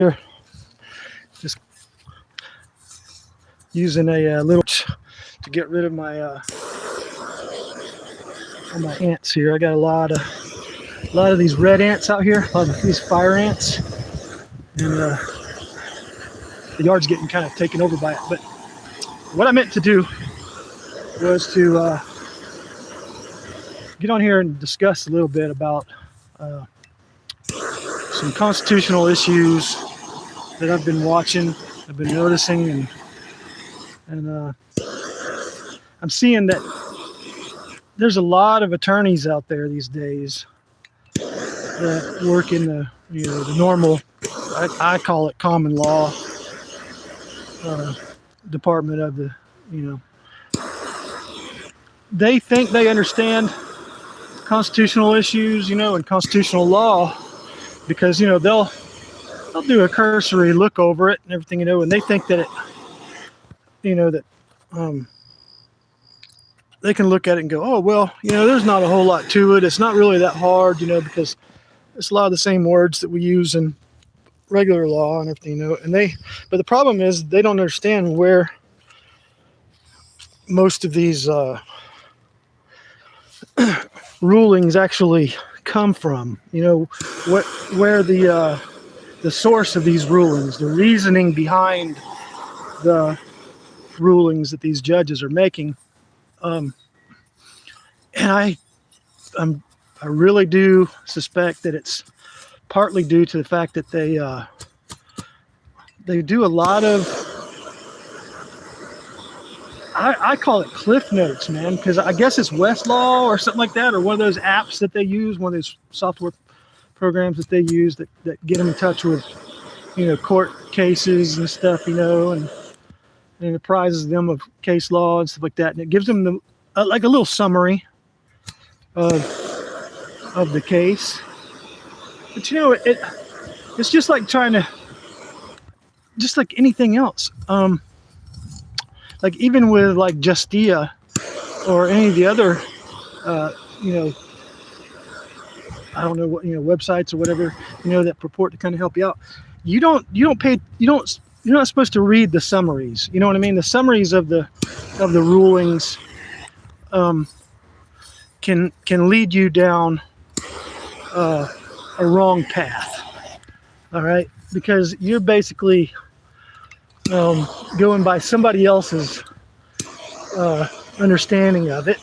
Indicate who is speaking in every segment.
Speaker 1: here, just using a little to get rid of my ants here. I got a lot of these red ants out here, a lot of these fire ants, and the yard's getting kind of taken over by it. But what I meant to do was to get on here and discuss a little bit about some constitutional issues that I've been watching, I've been noticing, and I'm seeing that there's a lot of attorneys out there these days that work in the normal, I call it common law department of the, they think they understand constitutional issues, and constitutional law, because they'll do a cursory look over it and everything, and they think that they can look at it and go, oh well, there's not a whole lot to it. It's not really that hard, because it's a lot of the same words that we use in regular law and everything, but the problem is they don't understand where most of these rulings actually come from, where the source of these rulings, the reasoning behind the rulings that these judges are making. And I really do suspect that it's partly due to the fact that they do a lot of, I call it cliff notes, man, because I guess it's Westlaw or something like that, or one of those apps that they use, one of those software programs that they use that get them in touch with, court cases and stuff, and it apprizes them of case law and stuff like that, and it gives them like a little summary of the case. But it's just like just like anything else. Like even with like Justia or any of the other, I don't know what, websites or whatever, that purport to kind of help you out. You're not supposed to read the summaries. You know what I mean? The summaries of the rulings can lead you down a wrong path. All right, because you're basically going by somebody else's understanding of it.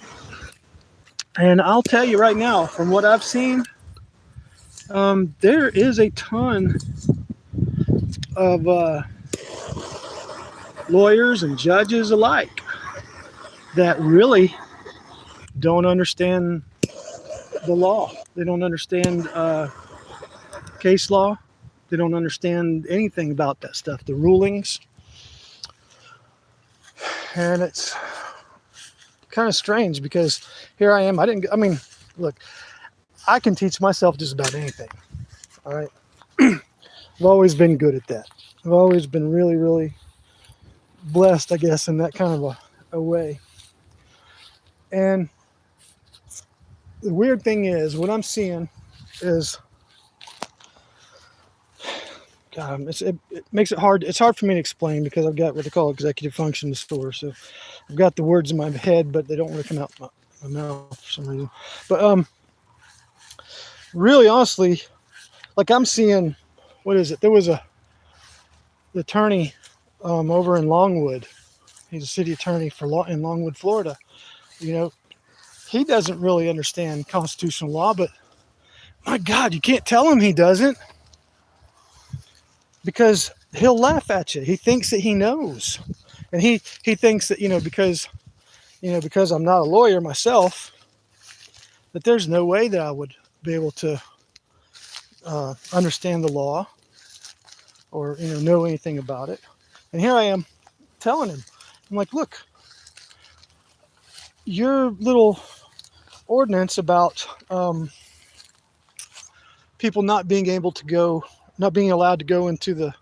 Speaker 1: And I'll tell you right now, from what I've seen, there is a ton of lawyers and judges alike that really don't understand the law. They don't understand case law. They don't understand anything about that stuff, the rulings. And it's kind of strange because here I am. Look, I can teach myself just about anything. All right. I've always been good at that. I've always been really, really blessed, I guess, in that kind of a way. And the weird thing is, what I'm seeing is, God, it makes it hard. It's hard for me to explain because I've got what they call executive function disorder. So I've got the words in my head, but they don't really come out my mouth for some reason. But really, honestly, like I'm seeing, what is it? There was the attorney over in Longwood. He's a city attorney in Longwood, Florida. He doesn't really understand constitutional law, but my God, you can't tell him he doesn't. Because he'll laugh at you. He thinks that he knows. And he thinks that, because I'm not a lawyer myself, that there's no way that I would be able to understand the law or, know anything about it. And here I am telling him, I'm like, look, your little ordinance about people not being allowed to go into the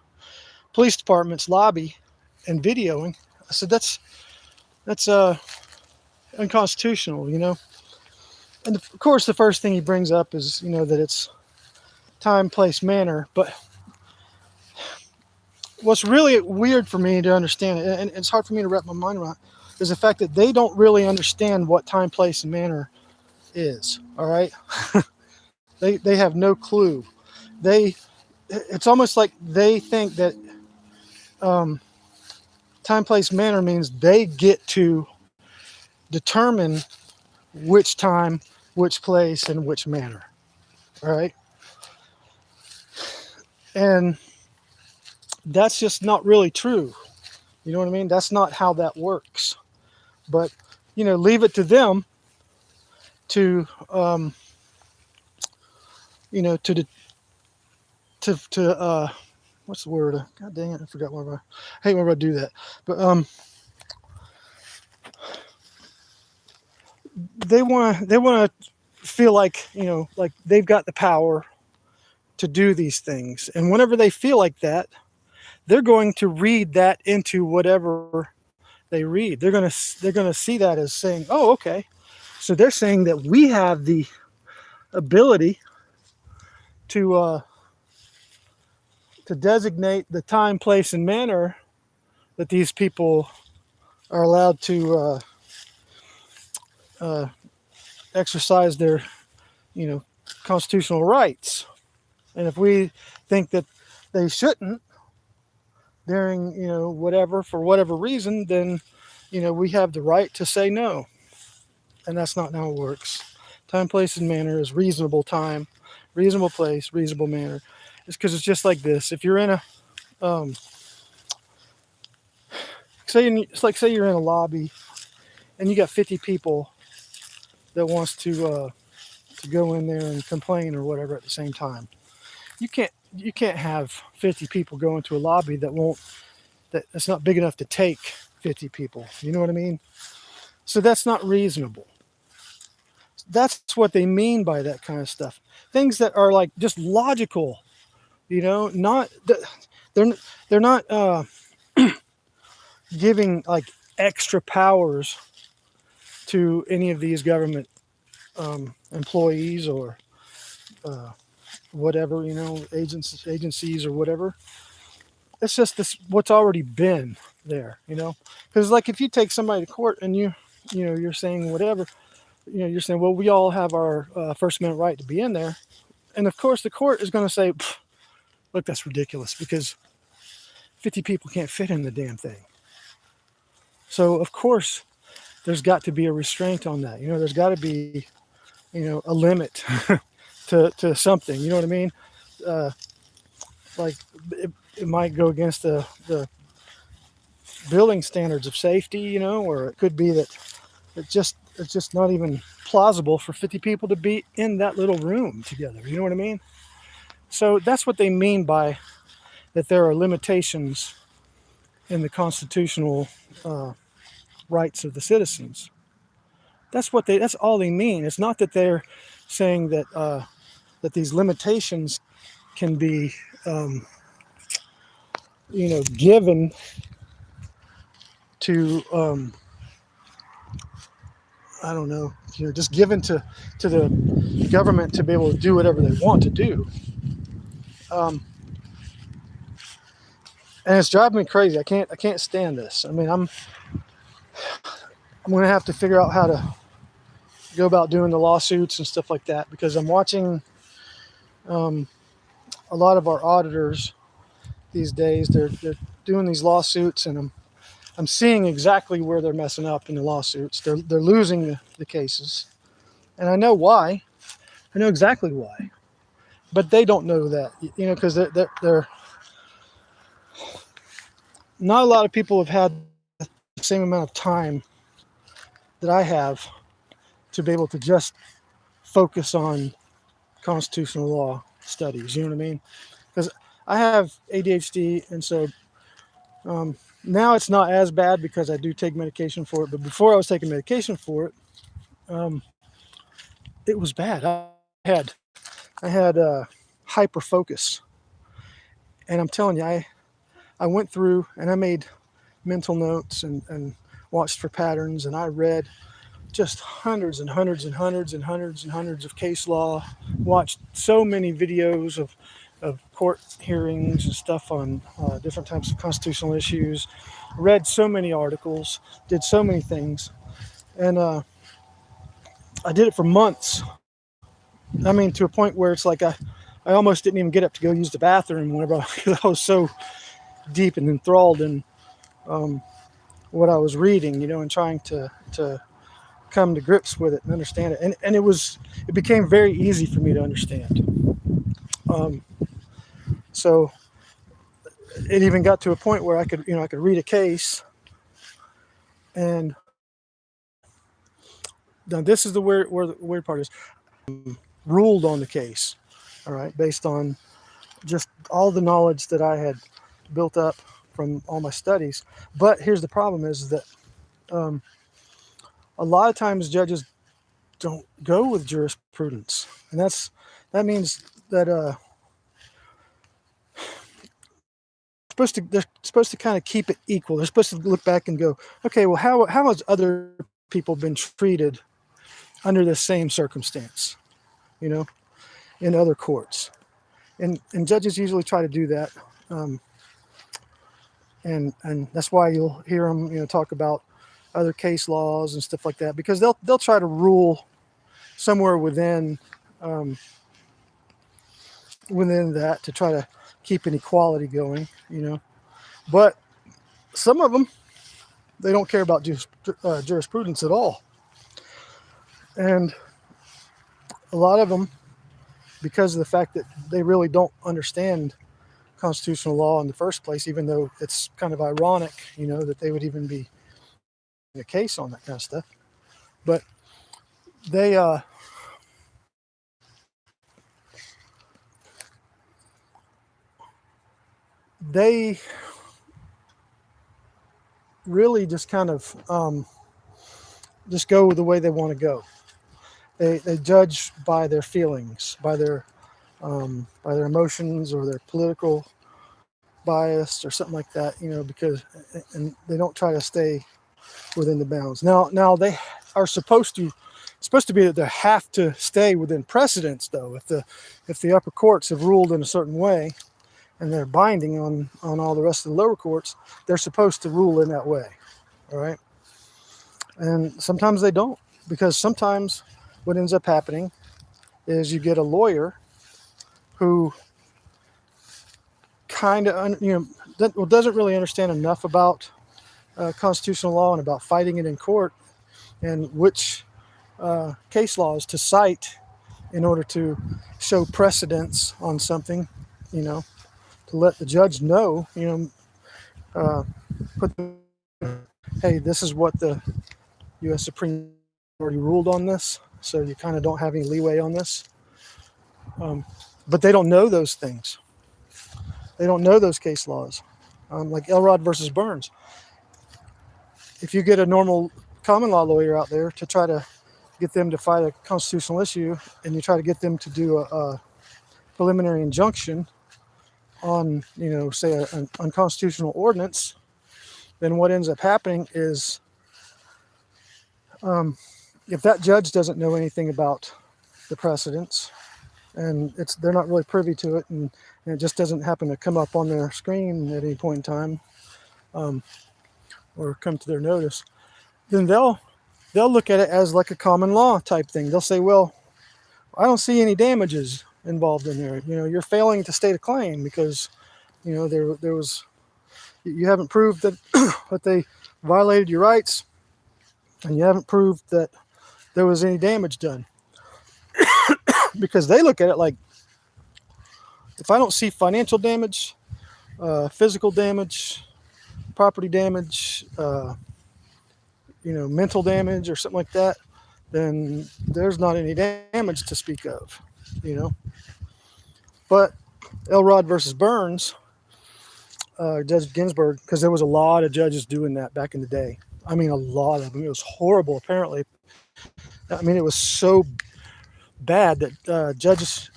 Speaker 1: police department's lobby and videoing. I said, that's unconstitutional, And of course, the first thing he brings up is, that it's time, place, manner. But what's really weird for me to understand, and it's hard for me to wrap my mind around, is the fact that they don't really understand what time, place, and manner is. All right, they have no clue. They It's almost like they think that um, time, place, manner means they get to determine which time, which place, and which manner. All right, and that's just not really true. You know what I mean? That's not how that works. But leave it to them to to what's the word? God dang it, I forgot what I hate when I do that. But they want to feel like like they've got the power to do these things, and whenever they feel like that, they're going to read that into whatever they read. They're gonna see that as saying, oh, okay, so they're saying that we have the ability to designate the time, place, and manner that these people are allowed to exercise their, constitutional rights. And if we think that they shouldn't during, whatever, for whatever reason, then, we have the right to say no. And that's not how it works. Time, place, and manner is reasonable time, reasonable place, reasonable manner. It's because it's just like this. If you're in a, say you're in a lobby and you got 50 people that wants to go in there and complain or whatever at the same time. You can't have 50 people go into a lobby that's not big enough to take 50 people. You know what I mean? So that's not reasonable. That's what they mean by that kind of stuff. Things that are like just logical, not they're not giving like extra powers to any of these government employees or whatever, agencies or whatever. It's just what's already been there, because like if you take somebody to court and you're saying whatever, you're saying, well, we all have our First Amendment right to be in there, and of course the court is going to say, look, that's ridiculous because 50 people can't fit in the damn thing. So of course there's got to be a restraint on that. There's got to be a limit to something. You know what I mean? Like it might go against the building standards of safety, or it could be that it's just not even plausible for 50 people to be in that little room together. You know what I mean? So that's what they mean by that there are limitations in the constitutional rights of the citizens. That's all they mean. It's not that they're saying that that these limitations can be given to I don't know, just given to the government to be able to do whatever they want to do. And it's driving me crazy. I can't stand this. I mean, I'm going to have to figure out how to go about doing the lawsuits and stuff like that, because I'm watching a lot of our auditors these days. They're doing these lawsuits, and I'm seeing exactly where they're messing up in the lawsuits. They're losing the cases, and I know why. I know exactly why, but they don't know that, because they're not a lot of people have had the same amount of time that I have to be able to just focus on constitutional law studies. You know what I mean? Because I have ADHD, and so now it's not as bad because I do take medication for it. But before I was taking medication for it, it was bad. I had hyper focus, and I'm telling you, I went through and I made mental notes and watched for patterns, and I read just hundreds and hundreds and hundreds and hundreds and hundreds of case law, watched so many videos of of court hearings and stuff on different types of constitutional issues. Read so many articles, did so many things, and I did it for months. I mean, to a point where it's like I almost didn't even get up to go use the bathroom whenever I was so deep and enthralled in what I was reading, and trying to come to grips with it and understand it. And it became very easy for me to understand. Um, so it even got to a point where I could read a case, and now this is where the weird part is. Ruled on the case, all right, based on just all the knowledge that I had built up from all my studies. But here's the problem: is that um, a lot of times judges don't go with jurisprudence, and that means that they're supposed to kind of keep it equal. They're supposed to look back and go, okay, well, how has other people been treated under the same circumstance, in other courts? And judges usually try to do that, and that's why you'll hear them, talk about other case laws and stuff like that, because they'll try to rule somewhere within that to try to keep an equality going, But some of them, they don't care about jurisprudence at all, and a lot of them, because of the fact that they really don't understand constitutional law in the first place, even though it's kind of ironic, that they would even be in a case on that kind of stuff. But they really just kind of just go the way they want to go. They judge by their feelings, by their emotions, or their political bias or something like that, because and they don't try to stay within the bounds. Now they are supposed to be that they have to stay within precedents, though. If the upper courts have ruled in a certain way and they're binding on all the rest of the lower courts, they're supposed to rule in that way. All right. And sometimes they don't, because sometimes what ends up happening is you get a lawyer who kind of, doesn't really understand enough about constitutional law and about fighting it in court, and which case laws to cite in order to show precedence on something, to let the judge know, hey, this is what the U.S. Supreme Court already ruled on this, so you kind of don't have any leeway on this. But they don't know those things. They don't know those case laws, like Elrod versus Burns. If you get a normal common law lawyer out there to try to get them to fight a constitutional issue, and you try to get them to do a preliminary injunction on, say an unconstitutional ordinance, then what ends up happening is, if that judge doesn't know anything about the precedents, and they're not really privy to it, and it just doesn't happen to come up on their screen at any point in time, or come to their notice, then they'll look at it as like a common law type thing. They'll say, well, I don't see any damages involved in there. You're failing to state a claim because, there was, you haven't proved that that they violated your rights, and you haven't proved that there was any damage done. Because they look at it like, if I don't see financial damage, physical damage, property damage, mental damage or something like that, then there's not any damage to speak of, But Elrod versus Burns, Judge Ginsburg, because there was a lot of judges doing that back in the day. I mean, a lot of them. It was horrible, apparently. I mean, it was so bad that Justice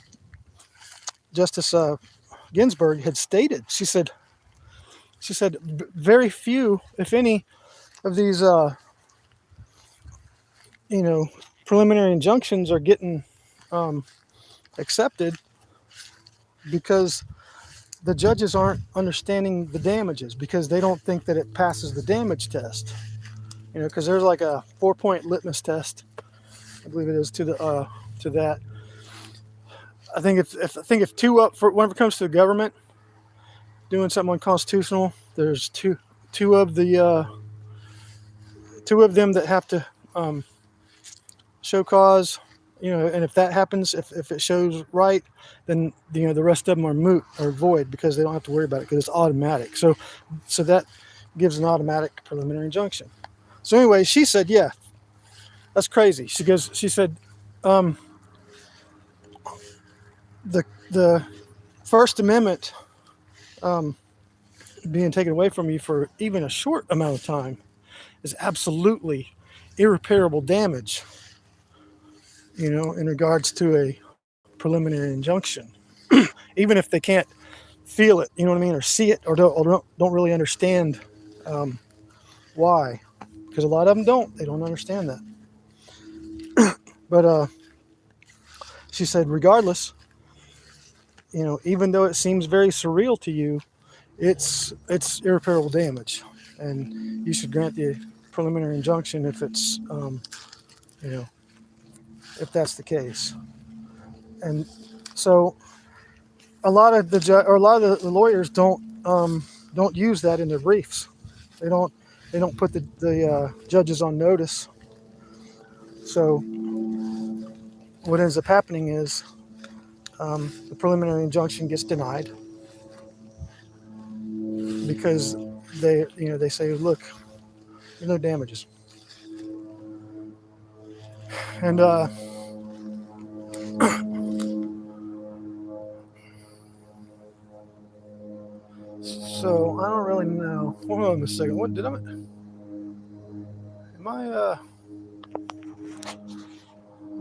Speaker 1: Ginsburg had stated, she said, very few, if any, of these, preliminary injunctions are getting accepted because the judges aren't understanding the damages because they don't think that it passes the damage test. Because there's like a 4-point litmus test, I believe it is, to that. I think if two up for whenever it comes to the government doing something unconstitutional, there's two of them that have to show cause. And if that happens, if it shows right, then the rest of them are moot or void because they don't have to worry about it because it's automatic. So that gives an automatic preliminary injunction. So anyway, she said, yeah, that's crazy. She said, the First Amendment being taken away from you for even a short amount of time is absolutely irreparable damage, in regards to a preliminary injunction. Even if they can't feel it, or see it, or don't really understand why. Because a lot of them they don't understand that. But she said, regardless, even though it seems very surreal to you, it's irreparable damage, and you should grant the preliminary injunction if it's if that's the case. And so a lot of the lawyers don't use that in their briefs. They don't put the judges on notice. So what ends up happening is the preliminary injunction gets denied because they say, look, there's no damages. And so I don't really know. Hold on a second. What did am I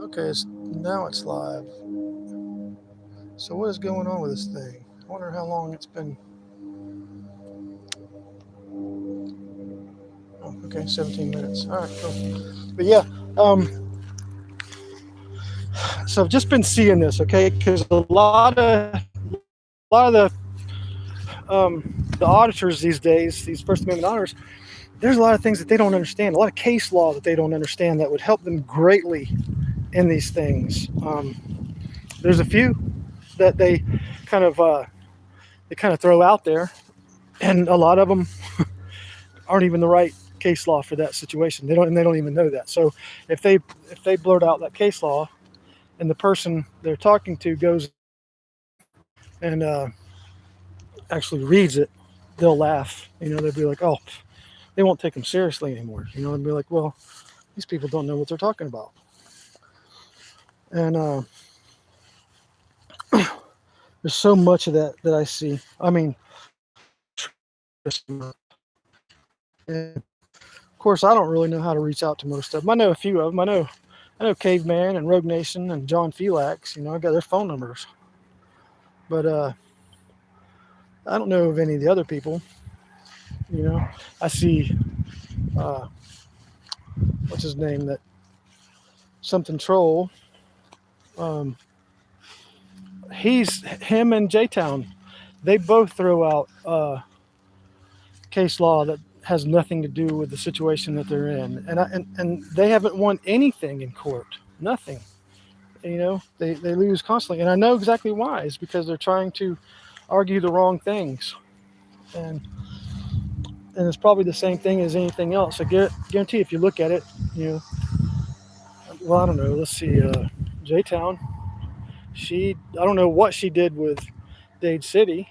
Speaker 1: okay, now it's live. So what is going on with this thing? I wonder how long it's been. Oh, okay, 17 minutes. All right, cool. But yeah, so I've just been seeing this, okay, because a lot of the auditors these days, these First Amendment auditors, there's a lot of things that they don't understand, a lot of case law that they don't understand that would help them greatly in these things. There's a few that they kind of throw out there, and a lot of them aren't even the right case law for that situation. They don't even know that. So if they blurt out that case law, and the person they're talking to goes and actually reads it, they'll laugh. They'll be like, oh, they won't take them seriously anymore. They'll be like, well, these people don't know what they're talking about. And there's so much of that I see. I mean, and of course, I don't really know how to reach out to most of them. I know a few of them. I know Caveman and Rogue Nation and John Felix. I got their phone numbers. But I don't know of any of the other people. I see, what's his name? That something troll. Him and J-Town. They both throw out case law that has nothing to do with the situation that they're in, and they haven't won anything in court. Nothing. They lose constantly, and I know exactly why. It's because they're trying to argue the wrong things, and it's probably the same thing as anything else. I guarantee if you look at it, well, I don't know. Let's see, J-Town. I don't know what she did with Dade City.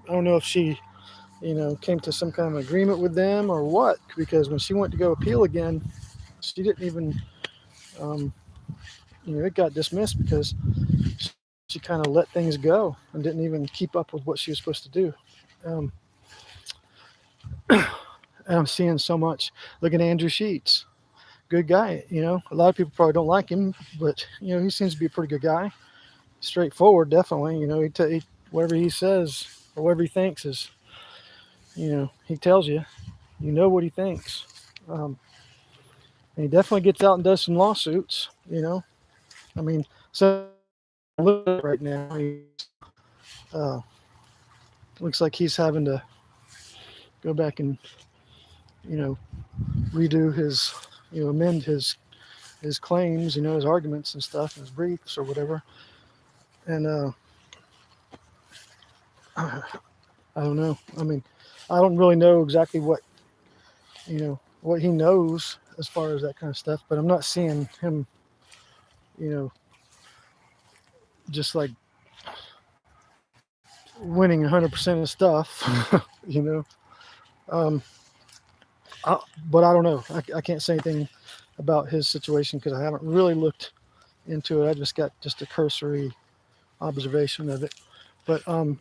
Speaker 1: I don't know if she came to some kind of agreement with them or what, because when she went to go appeal again, she didn't even, it got dismissed because she kind of let things go and didn't even keep up with what she was supposed to do. And I'm seeing so much. Look at Andrew Sheets. Good guy, a lot of people probably don't like him, but, he seems to be a pretty good guy. Straightforward, definitely. He whatever he says or whatever he thinks is, he tells you, what he thinks. And he definitely gets out and does some lawsuits, I mean, so right now he's uh, looks like he's having to go back and, you know, redo his, amend his claims, his arguments and stuff, his briefs or whatever. And I don't know. I mean, I don't really know exactly what he knows as far as that kind of stuff, but I'm not seeing him, just like winning 100% of stuff, Um, but I don't know. I can't say anything about his situation because I haven't really looked into it. I just got just a cursory observation of it. But I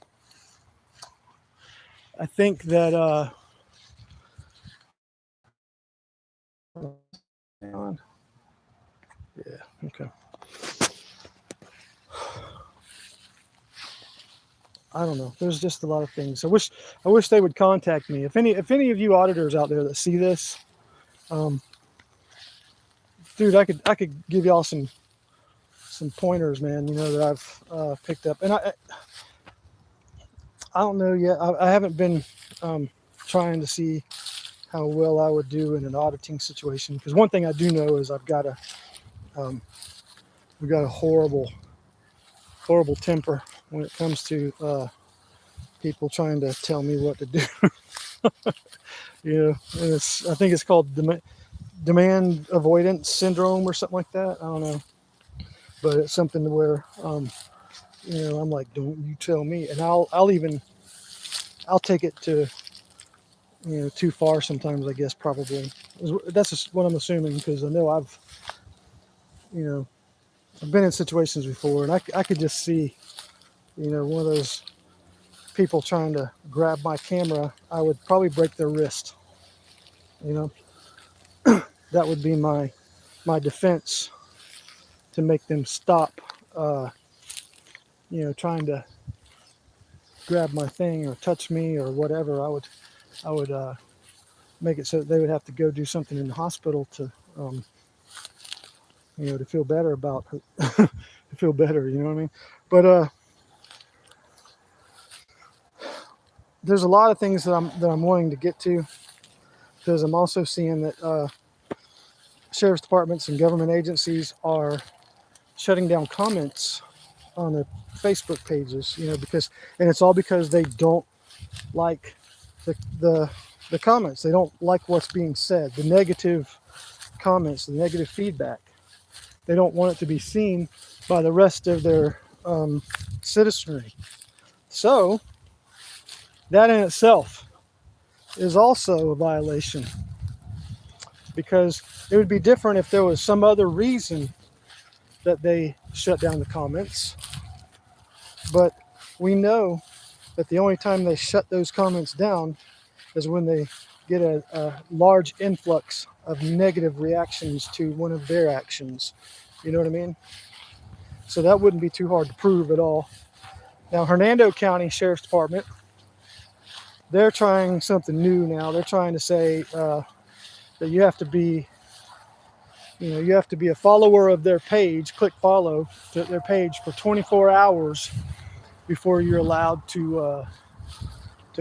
Speaker 1: think that yeah, okay. I don't know. There's just a lot of things. I wish they would contact me. If any of you auditors out there that see this, dude, I could give y'all some pointers, man. That I've picked up, and I don't know yet. I haven't been trying to see how well I would do in an auditing situation, because one thing I do know is we've got a horrible temper when it comes to people trying to tell me what to do. And I think it's called demand avoidance syndrome or something like that. I don't know, but it's something where I'm like, don't you tell me, and I'll take it to too far sometimes, I guess. Probably that's just what I'm assuming, because I know I've been in situations before, and I could just see one of those people trying to grab my camera. I would probably break their wrist. That would be my defense to make them stop trying to grab my thing or touch me or whatever. I would make it so that they would have to go do something in the hospital to to feel better about to feel better, you know what I mean? But there's a lot of things that I'm wanting to get to, because I'm also seeing that sheriff's departments and government agencies are shutting down comments on their Facebook pages, and it's all because they don't like the comments. They don't like what's being said, the negative comments, the negative feedback. They don't want it to be seen by the rest of their citizenry. So that in itself is also a violation, because it would be different if there was some other reason that they shut down the comments. But we know that the only time they shut those comments down is when they get a large influx of negative reactions to one of their actions. You know what I mean? So that wouldn't be too hard to prove at all. Now, Hernando County Sheriff's Department, they're trying something new now. They're trying to say that you have to be a follower of their page, click follow to their page for 24 hours before you're allowed to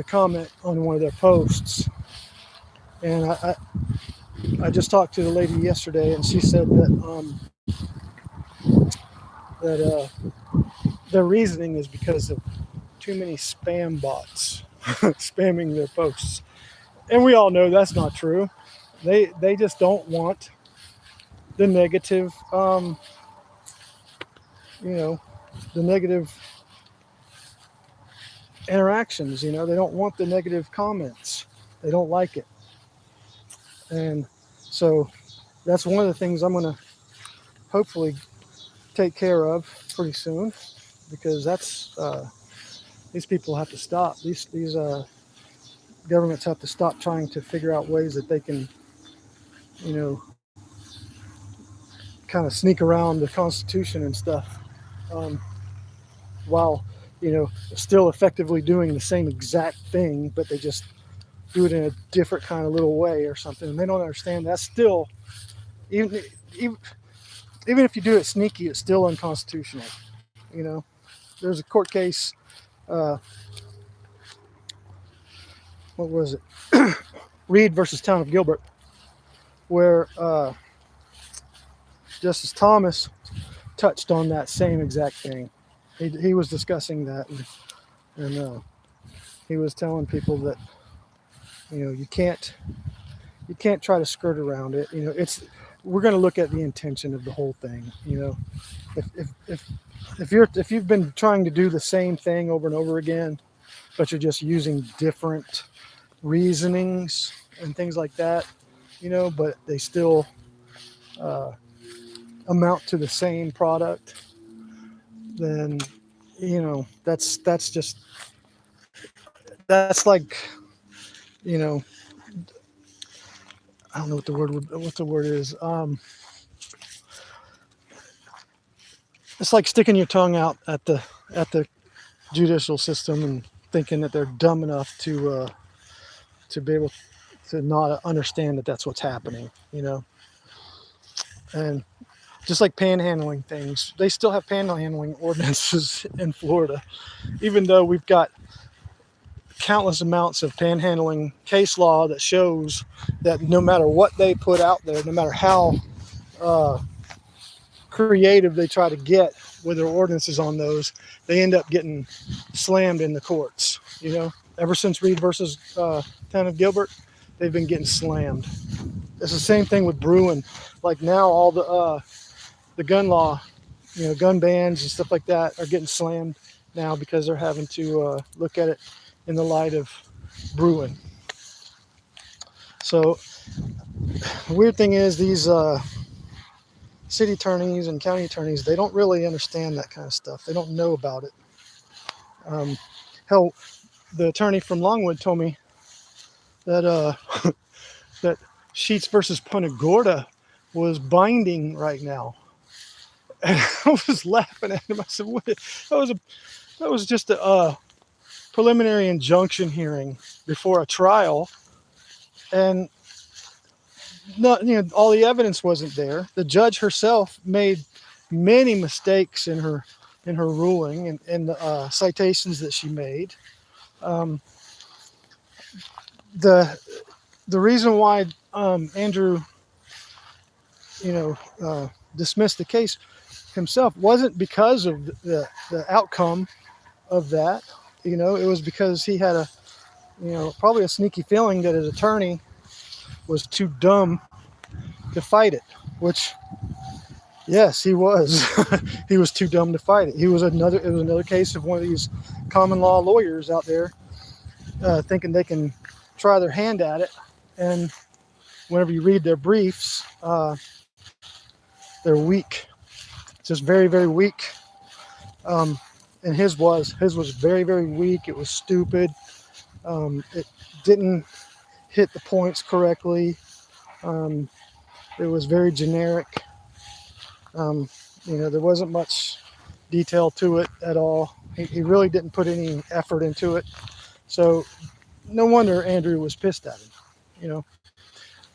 Speaker 1: comment on one of their posts. And I just talked to the lady yesterday, and she said that their reasoning is because of too many spam bots spamming their posts. And we all know that's not true. They just don't want the negative, the negative interactions. They don't want the negative comments. They don't like it. And so that's one of the things I'm going to hopefully take care of pretty soon, because that's these people have to stop. These governments have to stop trying to figure out ways that they can, kind of sneak around the Constitution and stuff, while still effectively doing the same exact thing, but they just do it in a different kind of little way or something. And they don't understand that's still, even if you do it sneaky, it's still unconstitutional. There's a court case uh, what was it? Reed versus Town of Gilbert, where Justice Thomas touched on that same exact thing. He was discussing that, and he was telling people that you can't try to skirt around it. We're going to look at the intention of the whole thing. If you've been trying to do the same thing over and over again, but you're just using different reasonings and things like that, but they still amount to the same product, then that's like, I don't know what the word is. It's like sticking your tongue out at the judicial system and thinking that they're dumb enough to be able to not understand that that's what's happening, and just like panhandling things, they still have panhandling ordinances in Florida, even though we've got countless amounts of panhandling case law that shows that no matter what they put out there, no matter how creative they try to get with their ordinances on those, they end up getting slammed in the courts. Ever since Reed versus Town of Gilbert, they've been getting slammed. It's the same thing with Bruin. Like now, all the gun law, gun bans and stuff like that are getting slammed now because they're having to look at it in the light of Bruin. So the weird thing is these city attorneys and county attorneys, they don't really understand that kind of stuff. They don't know about it. Hell, the attorney from Longwood told me that that Sheets versus Punta Gorda was binding right now. And I was laughing at him. I said, "What? That was just a preliminary injunction hearing before a trial, and all the evidence wasn't there. The judge herself made many mistakes in her ruling and in the citations that she made. The reason why Andrew dismissed the case himself wasn't because of the outcome of that. It was because he had probably a sneaky feeling that his attorney was too dumb to fight it, which, yes, he was. He was too dumb to fight it. It was another case of one of these common law lawyers out there thinking they can try their hand at it. And whenever you read their briefs, they're weak. Just very, very weak. And his was very, very weak. It was stupid. It didn't hit the points correctly. It was very generic. There wasn't much detail to it at all. He really didn't put any effort into it. So no wonder Andrew was pissed at him,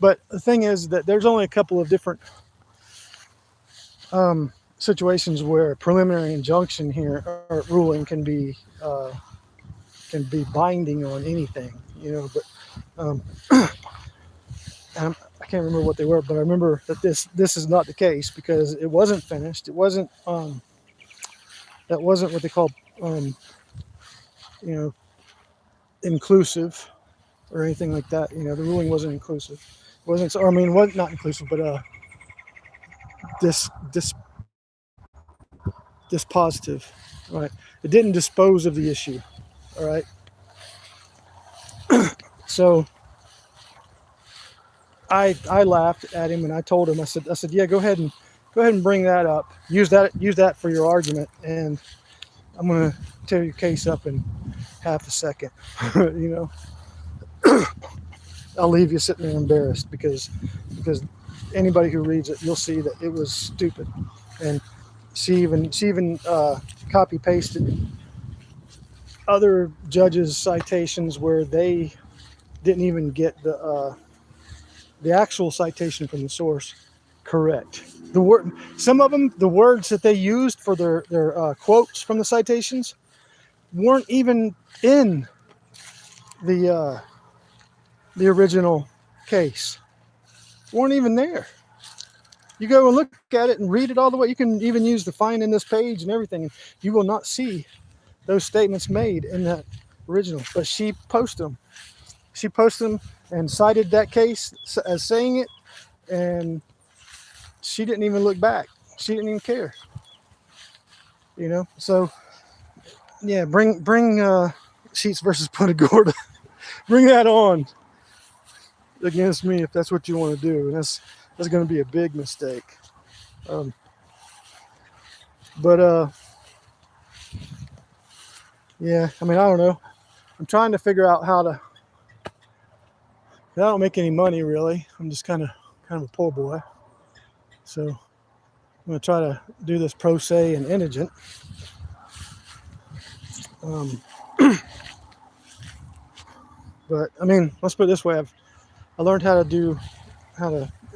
Speaker 1: But the thing is that there's only a couple of different situations where a preliminary injunction here or ruling can be binding on anything, but I can't remember what they were, but I remember that this is not the case because it wasn't finished. It wasn't that wasn't what they call inclusive or anything like that. The ruling wasn't inclusive. It wasn't. So, was not inclusive, but dispositive, right? It didn't dispose of the issue, all right? So I laughed at him and I told him, I said, yeah, go ahead and bring that up. Use that for your argument, and I'm gonna tear your case up in half a second. I'll leave you sitting there embarrassed because anybody who reads it, you'll see that it was stupid. And she even copy pasted other judges' citations where they didn't even get the actual citation from the source correct. Some of them, the words that they used for their quotes from the citations, weren't even in the original case. Weren't even there. You go and look at it and read it all the way. You can even use the find in this page and everything, and you will not see those statements made in that original. But she posted them. She posted them and cited that case as saying it, and she didn't even look back. She didn't even care. You know, so yeah, bring Sheets versus Punta Gorda. Bring that on against me if that's what you want to do. And that's going to be a big mistake. But yeah, I mean, I don't know. I'm trying to figure out how to. I don't make any money really. I'm just kind of a poor boy. So I'm going to try to do this pro se and indigent. But I mean, let's put it this way: I learned how to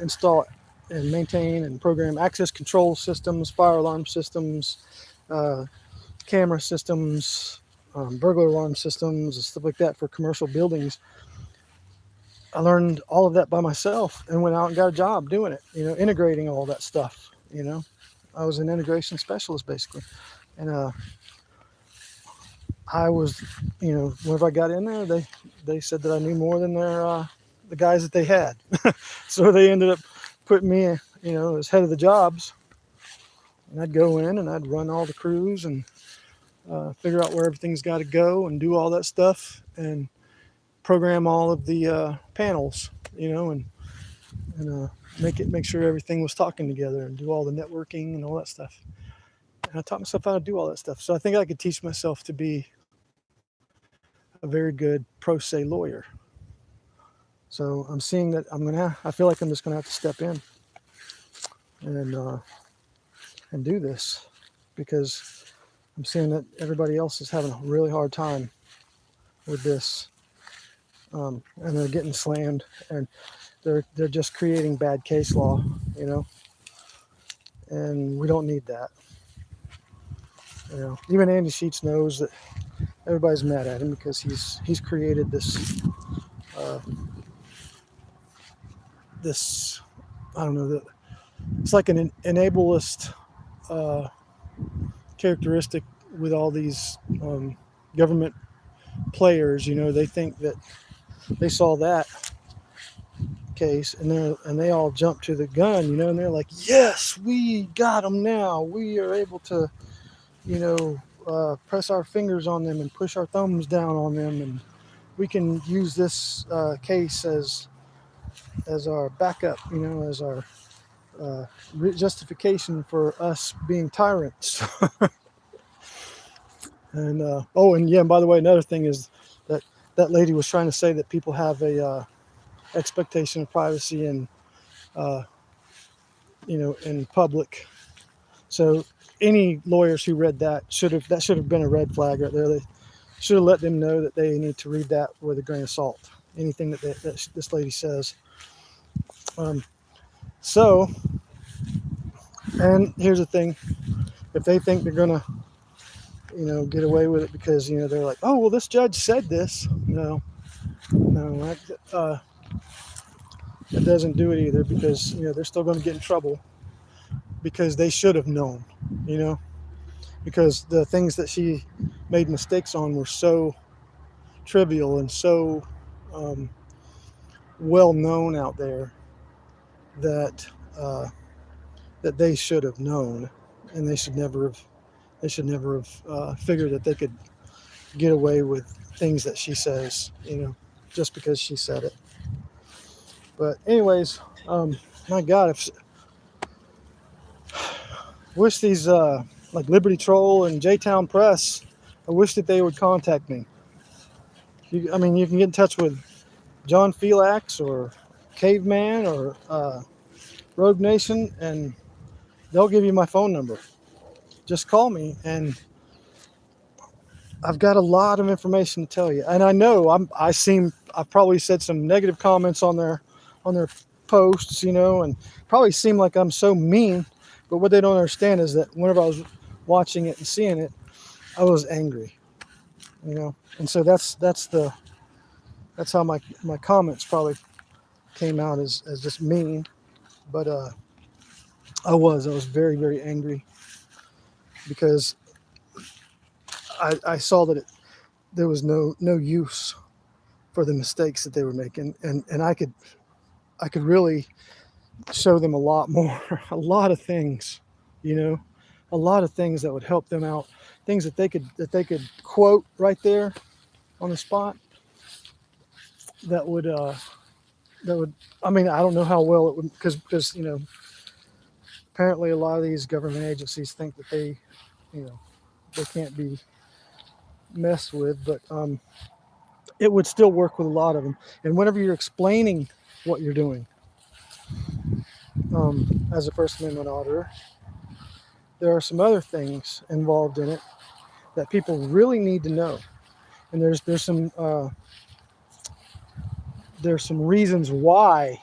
Speaker 1: install and maintain and program access control systems, fire alarm systems, camera systems, burglar alarm systems, and stuff like that for commercial buildings. I learned all of that by myself and went out and got a job doing it. You know, integrating all that stuff. You know, I was an integration specialist basically, and I was, you know, whenever I got in there, they said that I knew more than the guys that they had. So they ended up putting me, you know, as head of the jobs. And I'd go in and I'd run all the crews and figure out where everything's got to go and do all that stuff and program all of the panels, you know, and make sure everything was talking together and do all the networking and all that stuff. And I taught myself how to do all that stuff. So I think I could teach myself to be a very good pro se lawyer. So I'm seeing that I feel like I'm just gonna have to step in and do this, because I'm seeing that everybody else is having a really hard time with this, and they're getting slammed, and they're just creating bad case law, you know, and we don't need that. You know, even Andy Sheets knows that everybody's mad at him because he's created this I don't know, it's like an enablest characteristic with all these government players. You know, they think that they saw that case and they all jump to the gun, you know, and they're like, yes, we got them now. We are able to, you know, press our fingers on them and push our thumbs down on them, and we can use this case as our backup, you know, as our justification for us being tyrants. And and by the way, another thing is that lady was trying to say that people have a expectation of privacy and you know, in public. So any lawyers who read that should have been a red flag right there. They should have let them know that they need to read that with a grain of salt. Anything that this lady says. So, and here's the thing: if they think they're gonna, you know, get away with it because, you know, they're like, oh well, this judge said this. No, that doesn't do it either, because, you know, they're still going to get in trouble because they should have known, you know, because the things that she made mistakes on were so trivial and so well known out there that that they should have known, and they should never have figured that they could get away with things that she says, you know, just because she said it. But anyways, my God, wish these like Liberty Troll and J-Town Press, I wish that they would contact me. You can get in touch with John Phelix or Caveman or Rogue Nation, and they'll give you my phone number. Just call me, and I've got a lot of information to tell you. And I know I've probably said some negative comments on their posts, you know, and probably seem like I'm so mean. But what they don't understand is that whenever I was watching it and seeing it, I was angry. you know. And so that's how my comments probably came out as just mean. But I was very, very angry because I saw that there was no use for the mistakes that they were making, and I could really show them a lot more, a lot of things, you know, a lot of things that would help them out, things that they could quote right there on the spot. That would I mean, I don't know how well it would, because you know, apparently a lot of these government agencies think that they, you know, they can't be messed with, but it would still work with a lot of them. And whenever you're explaining what you're doing, as a First Amendment auditor, there are some other things involved in it that people really need to know. And there's some reasons why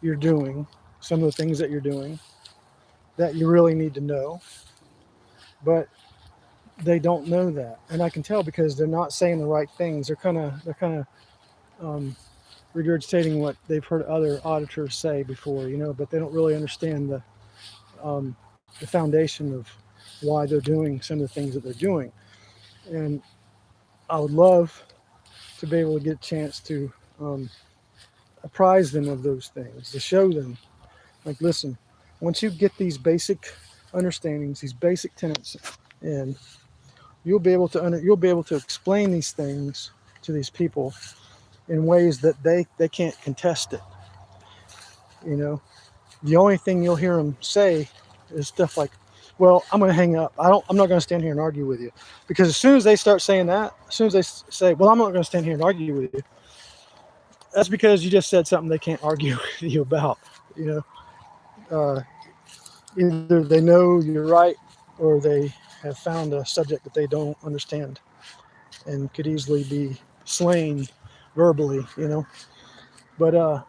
Speaker 1: you're doing some of the things that you're doing that you really need to know, but they don't know that, and I can tell because they're not saying the right things. They're kind of regurgitating what they've heard other auditors say before, you know, but they don't really understand the foundation of why they're doing some of the things that they're doing. And I would love to be able to get a chance to apprise them of those things, to show them, like, listen, once you get these basic understandings, these basic tenets, and you'll be able to explain these things to these people in ways that they can't contest it. You know, the only thing you'll hear them say is stuff like, well, I'm going to hang up. I'm not going to stand here and argue with you. Because as soon as they start saying that, as soon as they say, well, I'm not going to stand here and argue with you, that's because you just said something they can't argue with you about. You know, either they know you're right or they have found a subject that they don't understand and could easily be slain verbally, you know. But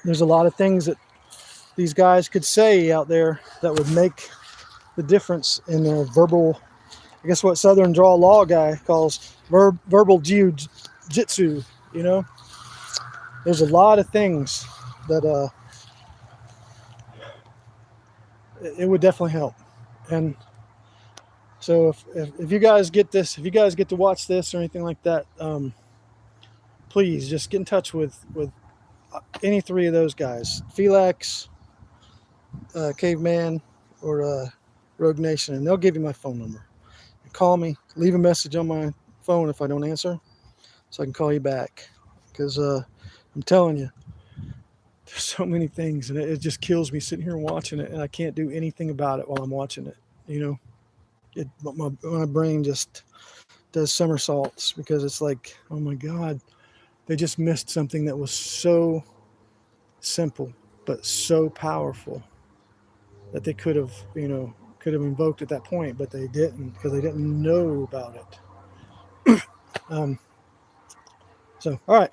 Speaker 1: there's a lot of things that these guys could say out there that would make the difference in their verbal, I guess what Southern Draw Law guy calls verbal jiu-jitsu, you know. There's a lot of things that it would definitely help. And so if you guys get this, if you guys get to watch this or anything like that, please just get in touch with any three of those guys, Felix, Caveman, or Rogue Nation, and they'll give you my phone number. Call me, leave a message on my phone if I don't answer, so I can call you back. Because I'm telling you, there's so many things, and it just kills me sitting here watching it, and I can't do anything about it while I'm watching it. You know, my brain just does somersaults because it's like, oh my God, they just missed something that was so simple but so powerful that they could have invoked at that point, but they didn't because they didn't know about it. So, all right.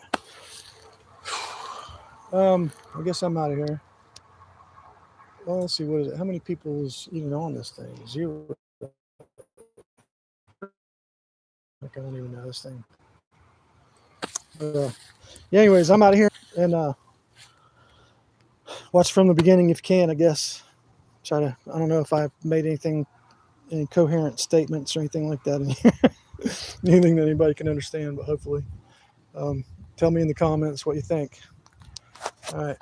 Speaker 1: I guess I'm out of here. Well, let's see, what is it? How many people is even on this thing? 0. Like, I don't even know this thing. But, yeah, anyways, I'm out of here, and watch from the beginning if you can, I guess. I don't know if I made any coherent statements or anything like that in here. Anything that anybody can understand, but hopefully. Tell me in the comments what you think. All right.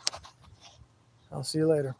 Speaker 1: I'll see you later.